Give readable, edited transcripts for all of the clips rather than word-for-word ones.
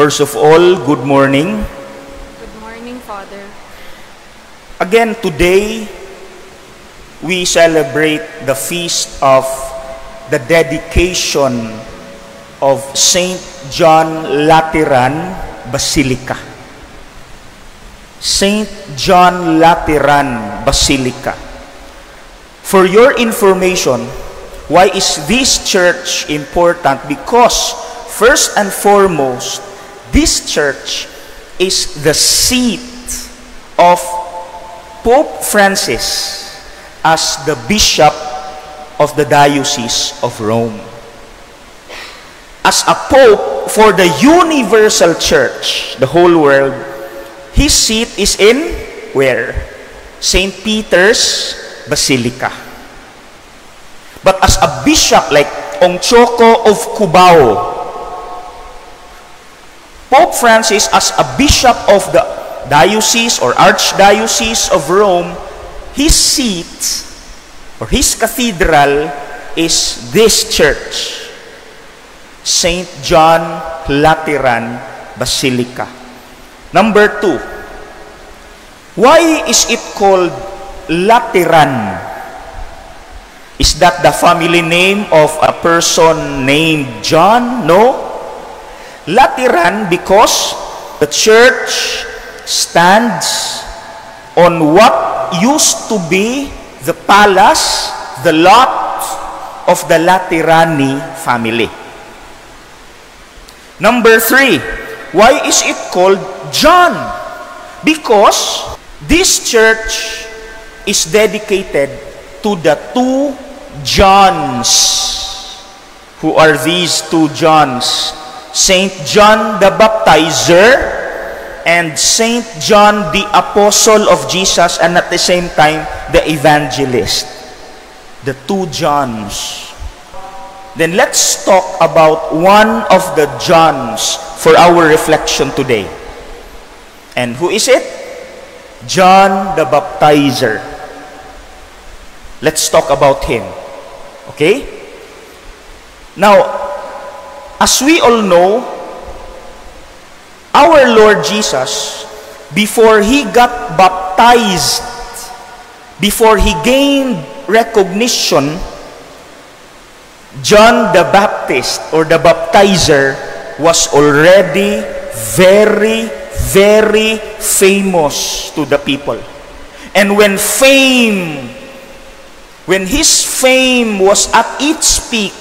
First of all, good morning. Good morning, Father. Again, today, we celebrate the feast of the dedication of Saint John Lateran Basilica. Saint John Lateran Basilica. For your information, why is this church important? Because first and foremost, this church is the seat of Pope Francis as the Bishop of the Diocese of Rome. As a Pope for the universal church, the whole world, his seat is in where? St. Peter's Basilica. But as a bishop like Ong Choco of Cubao, Pope Francis as a bishop of the diocese or archdiocese of Rome, his seat or his cathedral is this church, St. John Lateran Basilica. Number 2, why is it called Lateran? Is that the family name of a person named John? No. Lateran because the church stands on what used to be the palace, the lot of the Laterani family. Number 3, why is it called John? Because this church is dedicated to the two Johns. Who are these two Johns? Saint John the Baptizer and Saint John the Apostle of Jesus, and at the same time the Evangelist. The two Johns. Then let's talk about one of the Johns for our reflection today. And who is it? John the Baptizer. Let's talk about him. Okay? Now, as we all know, our Lord Jesus, before he got baptized, before he gained recognition, John the Baptist or the Baptizer was already very, very famous to the people. And when his fame was at its peak,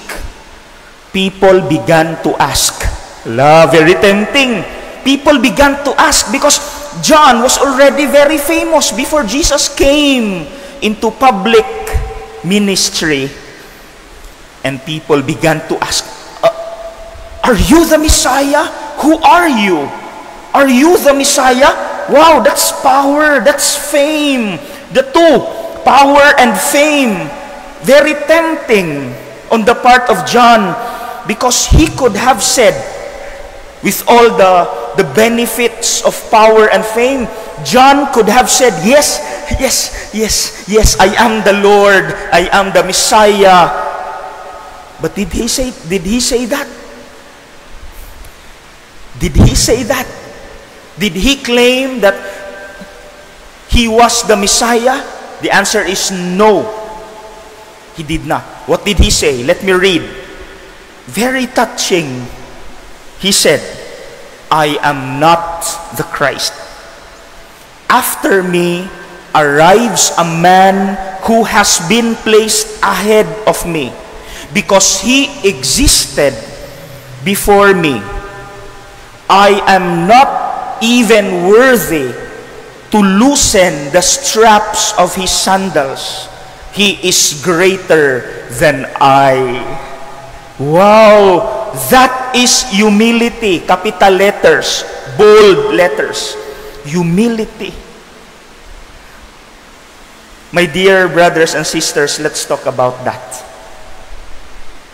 people began to ask. Very tempting. People began to ask because John was already very famous before Jesus came into public ministry. And people began to ask, are you the Messiah? Who are you? Are you the Messiah? Wow, that's power, that's fame. The two, power and fame, very tempting on the part of John, because he could have said, with all the benefits of power and fame, John could have said, yes, I am the Lord, I am the Messiah. But did he say that? Did he say that? Did he claim that he was the Messiah? The answer is no. He did not. What did he say? Let me read. Very touching. He said, I am not the Christ. After me arrives a man who has been placed ahead of me, because he existed before me. I am not even worthy to loosen the straps of his sandals. He is greater than I. Wow, that is humility. Capital letters, bold letters. Humility. My dear brothers and sisters, let's talk about that.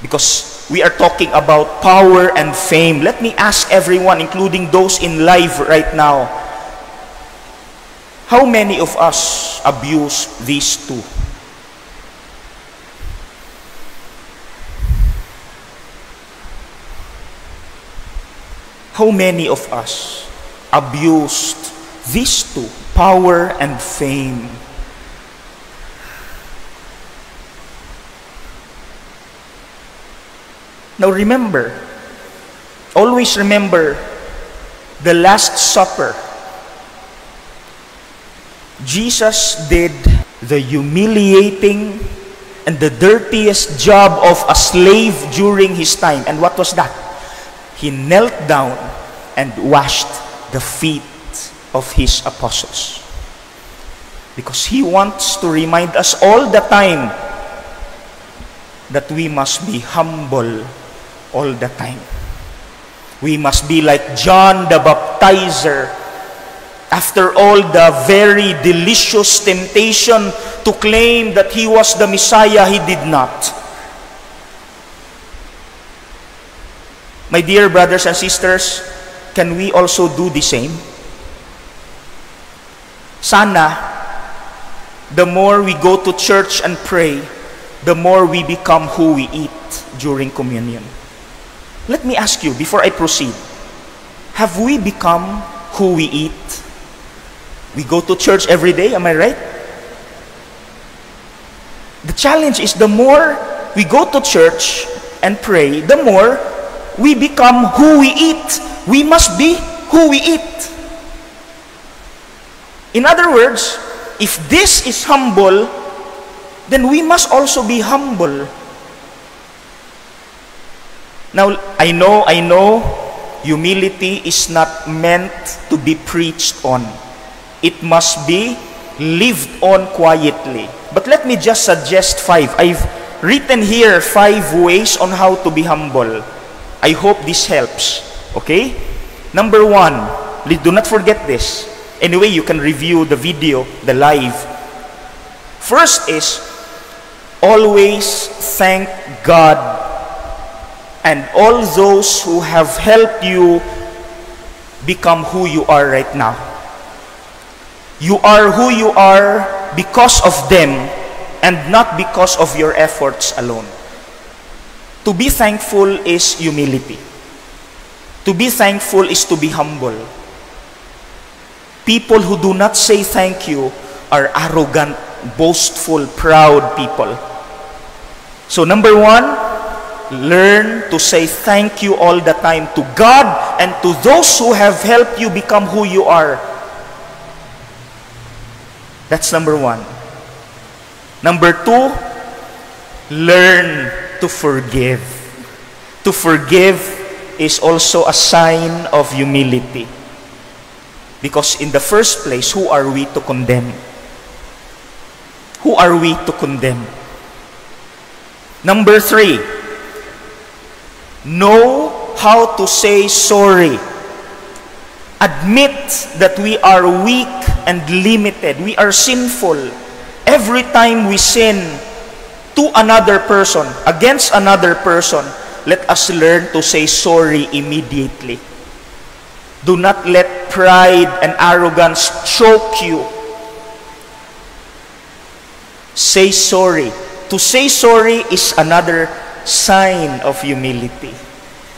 Because we are talking about power and fame. Let me ask everyone, including those in live right now, how many of us abuse these two? How many of us abused these two, power and fame? Now remember, always remember the Last Supper. Jesus did the humiliating and the dirtiest job of a slave during his time. And what was that? He knelt down and washed the feet of his apostles. Because he wants to remind us all the time that we must be humble all the time. We must be like John the Baptizer. After all the very delicious temptation to claim that he was the Messiah, he did not. My dear brothers and sisters, can we also do the same? Sana, the more we go to church and pray, the more we become who we eat during communion. Let me ask you, before I proceed, have we become who we eat? We go to church every day, am I right? The challenge is the more we go to church and pray, the more we become who we eat. We must be who we eat. In other words, if this is humble, then we must also be humble. Now, I know, humility is not meant to be preached on. It must be lived on quietly. But let me just suggest 5. I've written here 5 ways on how to be humble. I hope this helps. Okay? Number 1, do not forget this. Anyway, you can review the video, the live. First is, always thank God and all those who have helped you become who you are right now. You are who you are because of them and not because of your efforts alone. To be thankful is humility. To be thankful is to be humble. People who do not say thank you are arrogant, boastful, proud people. So number 1, learn to say thank you all the time to God and to those who have helped you become who you are. That's number 1. Number 2, learn to forgive. To forgive is also a sign of humility. Because in the first place, who are we to condemn? Who are we to condemn? Number 3, know how to say sorry. Admit that we are weak and limited. We are sinful. Every time we sin to another person, against another person, let us learn to say sorry immediately. Do not let pride and arrogance choke you. Say sorry. To say sorry is another sign of humility.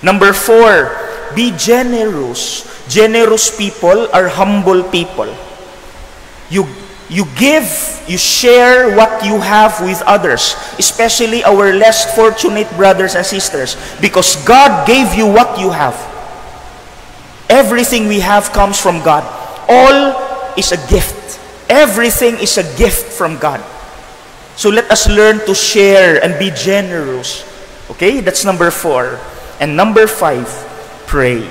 Number 4, be generous. Generous people are humble people. You give, you share what you have with others, especially our less fortunate brothers and sisters, because God gave you what you have. Everything we have comes from God. All is a gift. Everything is a gift from God. So let us learn to share and be generous. Okay, that's number 4. And number 5, pray.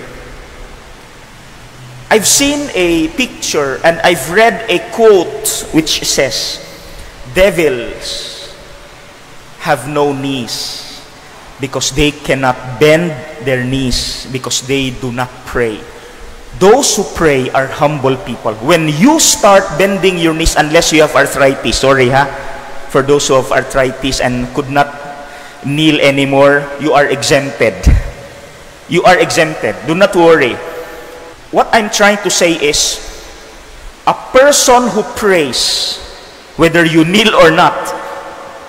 I've seen a picture and I've read a quote which says, devils have no knees because they cannot bend their knees because they do not pray. Those who pray are humble people. When you start bending your knees, unless you have arthritis, sorry for those who have arthritis and could not kneel anymore, you are exempted. You are exempted. Do not worry. What I'm trying to say is, a person who prays, whether you kneel or not,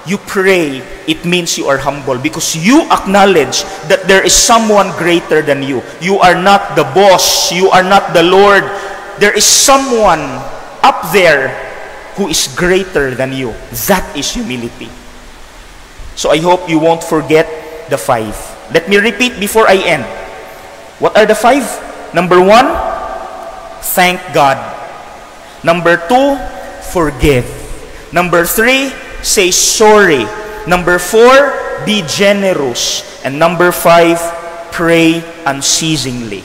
you pray, it means you are humble because you acknowledge that there is someone greater than you. You are not the boss. You are not the Lord. There is someone up there who is greater than you. That is humility. So I hope you won't forget the 5. Let me repeat before I end. What are the 5? Number 1, thank God. Number 2, forgive. Number 3, say sorry. Number 4, be generous. And number 5, pray unceasingly.